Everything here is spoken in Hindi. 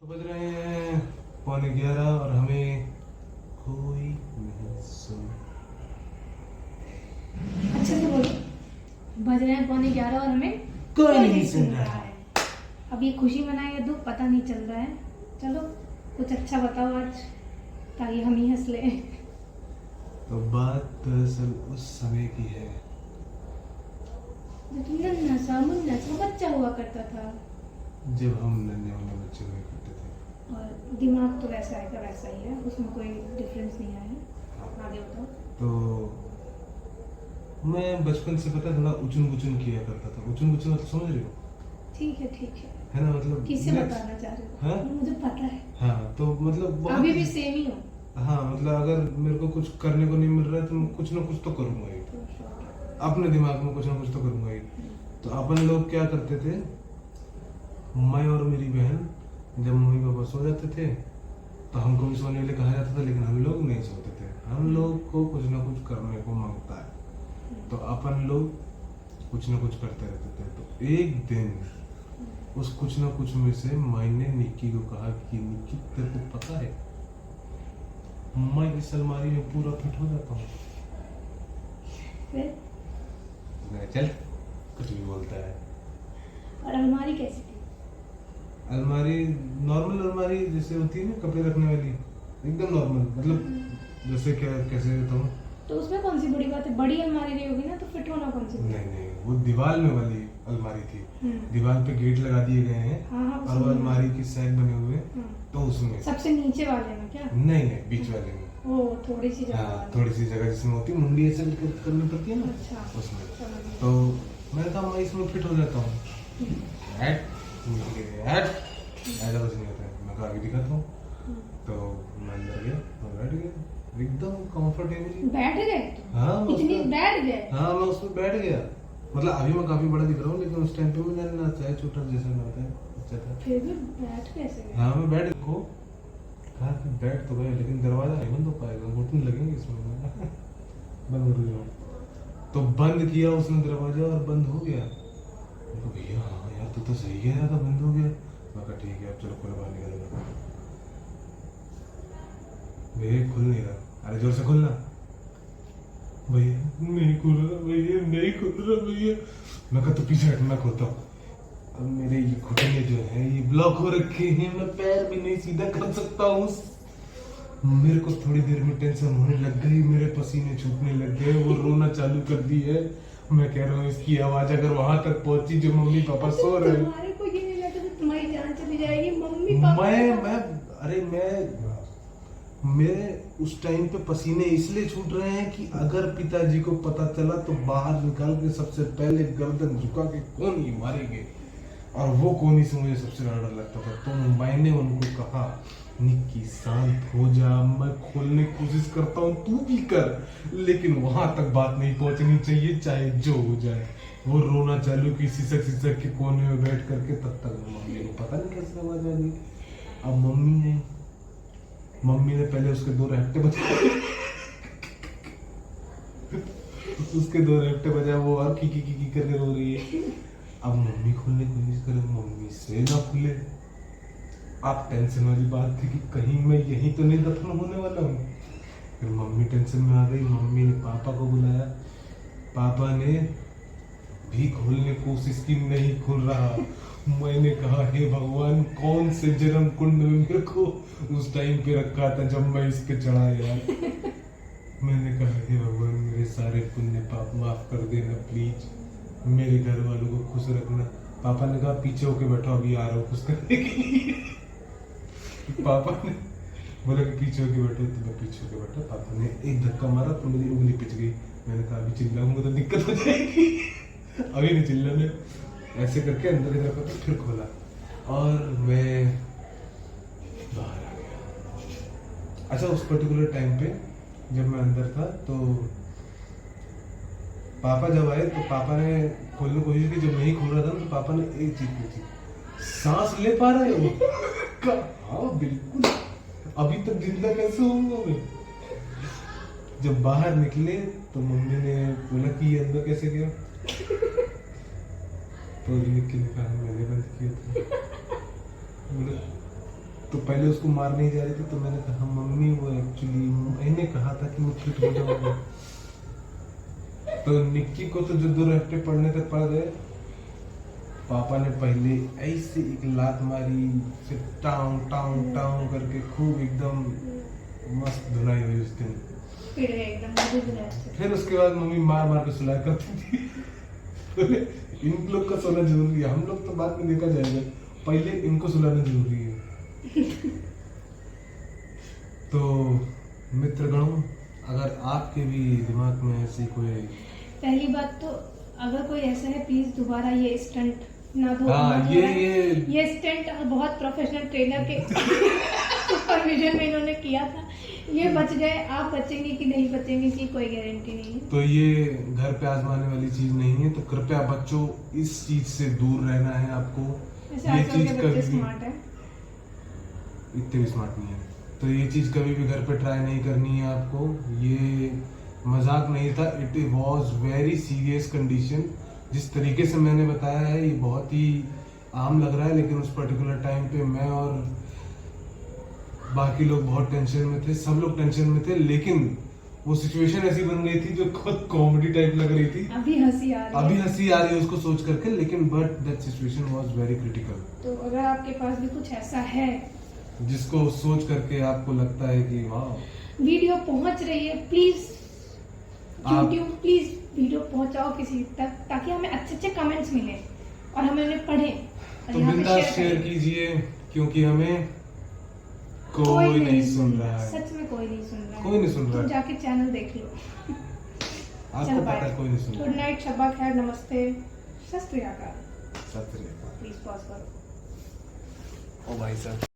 तो बज रहे हैं 11:15 और हमें कोई नहीं सुन। अच्छे से बोलो। बज रहे हैं 11:15 और हमें कोई नहीं सुन रहा है। अब ये खुशी मनाए या दुख पता नहीं चल रहा है। चलो कुछ अच्छा बताओ आज, ताकि हम ही हंस लें। तो बात दरअसल उस समय की है जब तुम नन्हा सा मुन्ना सा बच्चा हुआ करता था, जब हम नन्हे वाले बच्चे हुए करते थे। और दिमाग तो वैसा है का वैसा ही है, उसमें कोई डिफरेंस नहीं आया है। आगे बताओ। तो मैं बचपन से पता थोड़ा उचुन कुचुन किया करता था। उचुन कुचुन मतलब समझ रही हो? ठीक है है ना, मतलब किसे बताना चाह रहे हो? हाँ? मुझे पता है। हाँ, तो मतलब अभी भी सेम ही हो। हाँ, मतलब अगर मेरे को कुछ करने को नहीं मिल रहा है तो मैं कुछ ना कुछ तो करूंगा ही, अपने दिमाग में कुछ ना कुछ तो करूंगा ही। तो अपन लोग क्या करते थे, मैं और मेरी बहन जब मम्मी पापा सो जाते थे तो हमको भी सोने के लिए कहा जाता था, लेकिन हम लोग नहीं सोते थे। हम लोग को कुछ ना कुछ करने को मांगता है, तो अपन लोग कुछ ना कुछ करते रहते थे। तो एक दिन उस कुछ ना कुछ में से मैंने निक्की को कहा कि निक्की, तेरे को पता है मैं इस अलमारी में पूरा फिट हो जाता हूँ। चल, कुछ भी बोलता है। और अलमारी कैसी थी? अलमारी नॉर्मल अलमारी जैसे होती है ना, कपड़े रखने वाली, एकदम नॉर्मल। मतलब जैसे क्या, कैसे बताऊँ? तो उसमें कौन सी बड़ी बात है? बड़ी अलमारी रही होगी ना, तो फिट होना कौन सी? नहीं, वो दीवार में वाली अलमारी थी। दीवार पे गेट लगा दिए गए हैं। हाँ, और वो अलमारी की सैक बने हुए हैं। तो उसमें सबसे नीचे वाले में क्या? नहीं, बीच वाले में। वो थोड़ी सी जगह। हाँ, थोड़ी सी जगह जिसमें होती है, मुंडी ऐसे करनी पड़ती है ना। अच्छा, उसमें समझ तो मैंने कहा मैं इसमें फिट हो जाता हूँ। ऐसा कुछ नहीं होता है। मैं कहा अभी दिखाता हूँ। तो मैं अंदर गया और बैठ गया एकदम कंफर्टेबली। बैठ गए? हाँ, इतनी बैठ गए? हाँ, मैं उसमें बैठ गया। मतलब अभी मैं काफी बड़ा दिख रहा हूँ, लेकिन उस टाइम पे मैं ना चाहे छोटा जैसा मैं होता है अच्छा था। फिर भी बैठ कैसे गए? हाँ, मैं बैठ को कहा कि बैठ तो गए, लेकिन दरवाजा नहीं बंद हो पाएगा, घुटने लगेंगे इसमें। बंद कर दिया। तो बंद किया उसने दरवाजा और बंद हो गया। तो भैया हाँ यार, तू तो सही कह रहा था, बंद हो गया। मैं कहा ठीक है, अब चलो खुला, बाहर निकल। भैया खुल नहीं रहा। अरे जोर से खुलना। भैया नहीं खुल रहा, भैया नहीं खुल रहा भैया। मैं कहा तो पीछे हट, मैं खोलता हूँ। अब मेरे ये घुटने जो है ये ब्लॉक हो रखे हैं, मैं पैर भी नहीं सीधा कर सकता हूँ। मेरे को थोड़ी देर में टेंशन होने लग गई, मेरे पसीने छूटने लग गए, वो रोना चालू कर दी है। मैं कह रहा हूँ इसकी आवाज अगर वहां तक पहुंची जो मम्मी पापा सो रहे हैं। तुम्हारे को ये नहीं लगता कि तुम्हारी जान चली जाएगी? मम्मी पापा मेरे उस टाइम पे पसीने इसलिए छूट रहे हैं कि अगर पिताजी को पता चला तो बाहर निकाल के सबसे पहले गर्दन झुका के कौन ही मारेंगे। और वो कौन ही से मुझे सबसे ज्यादा डर लगता था। तो मैंने उनको कहा निक्की शांत हो जा, मैं खोलने की कोशिश करता हूँ, तू भी कर। लेकिन वहां तक बात नहीं पहुंचनी चाहिए, चाहे जो हो जाए। वो रोना चालू की सिसक के कोने में बैठ करके। तब तक मम्मी को पता नहीं कैसे आवाज आ गई। अब मम्मी ने पहले उसके 2 रैप्टे बजाए। उसके 2 रैप्टे बजाए, वो और की करके रो रही है। अब मम्मी खोलने की कोशिश करे, मम्मी से ना खुले। आप टेंशन वाली बात थी कि कहीं मैं यहीं तो नहीं दफन होने वाला हूँ। फिर मम्मी टेंशन में आ गई। मम्मी ने पापा को बुलाया। पापा ने भी खोलने की कोशिश की, नहीं खुल रहा। मैंने कहा हे भगवान, कौन से जन्म कुंड में मेरे को उस टाइम पे रखा था जब मैं इस पे चढ़ा यार। मैंने कहा हे भगवान, मेरे सारे पुण्य पाप माफ कर देना प्लीज, मेरे घर वालों को खुश रखना। पापा ने कहा पीछे होके बैठो, अभी आ रहा हूँ खुश करने के लिए। पापा ने बोला कि पीछे होके बैठो, तो मैं पीछे होके बैठा। पापा ने एक धक्का मारा तो मेरी उंगली पिच गई। मैंने कहा अभी चिल्लाऊंगा तो दिक्कत हो जाएगी, अभी नहीं चिल्लाने। ऐसे करके अंदर की तरफ तो फिर खोला और मैं बाहर आ गया। अच्छा, उस पर्टिकुलर टाइम पे जब मैं अंदर था तो पापा जब आए तो पापा ने खोलने की कोशिश की। जब नहीं खोल रहा था तो पापा ने एक चीज पूछी, सांस ले पा रहे हो? हाँ बिल्कुल, अभी तक जिंदा कैसे होऊंगा मैं? जब बाहर निकले तो मम्मी ने बोला कि ये अंदर कैसे गया? तो निक्की ने कहा मैंने बंद किया था। तो पहले उसको मार नहीं जा रही थी, तो मैंने कहा मम्मी वो एक्चुअली मैंने कहा था कि मैं फिट हो जाऊंगा। तो निक्की को तो जो 2 हफ्ते पढ़ने तक पड़ गए, पापा ने पहले ऐसे एक लात मारी, फिर टाउं टाउं टाउं करके खूब एकदम मस्त धुलाई हुई उस दिन। फिर एकदम दूध रहते। फिर उसके बाद मम्मी मार मार के सुलाया करती थी। बोले इन लोग का सोना जरूरी है, हम लोग तो बाद में देखा जाएगा, पहले इनको सुलाना जरूरी है। तो मित्रगणों, अगर आपके भी दिमाग में ऐसी कोई, पहली बात तो अगर कोई ऐसा है प्लीज दोबारा ये स्टंट ना दो। हाँ ना ये स्टंट बहुत प्रोफेशनल ट्रेनर के सुपरविजन में इन्होंने किया था। ये बच गए, आप बचेंगे कि नहीं बचेंगे इसकी कोई गारंटी नहीं है। तो ये घर पे आजमाने वाली चीज नहीं है। तो कृपया बच्चों इस चीज से दूर रहना है आपको। वैसे ये आजकल चीज के कभी बच्चे भी स्मार्ट है। इतने भी स्मार्ट नहीं है। तो ये चीज कभी भी घर पे ट्राई नहीं करनी है आपको। ये मजाक नहीं था, it was very serious condition. जिस तरीके से मैंने बताया है ये बहुत ही आम लग रहा है, लेकिन उस पर्टिकुलर टाइम पे मैं और बाकी लोग बहुत टेंशन में थे, सब लोग टेंशन में थे। लेकिन वो सिचुएशन ऐसी बन गई थी जो खुद कॉमेडी टाइप लग रही थी। अभी हंसी आ रही अभी है। हंसी आ रही है उसको सोच करके, लेकिन but that situation was very critical. तो अगर आपके पास भी कुछ ऐसा है, जिसको सोच करके आपको लगता है कि वाह, वीडियो पहुंच रही है, प्लीज आप- यूट्यूब प्लीज वीडियो पहुंचाओ किसी तक, ताकि हमें अच्छे अच्छे कमेंट्स मिले और हम उन्हें पढ़ें और तो यहाँ पे बिंदास शेयर शेयर करें। कीजिए, क्योंकि हमें कोई नहीं सुन रहा है। सच में कोई नहीं सुन रहा है। कोई नहीं सुन रहा तुम है। जाके चैनल देख लो। आपको चलो पता है बाय, कोई नहीं सुन रहा गुड है। नाइट, शब्बा खैर, नमस्ते, सत श्री अकाल। सत श्री अकाल। प्लीज पॉज करो। ओ भाई साहब।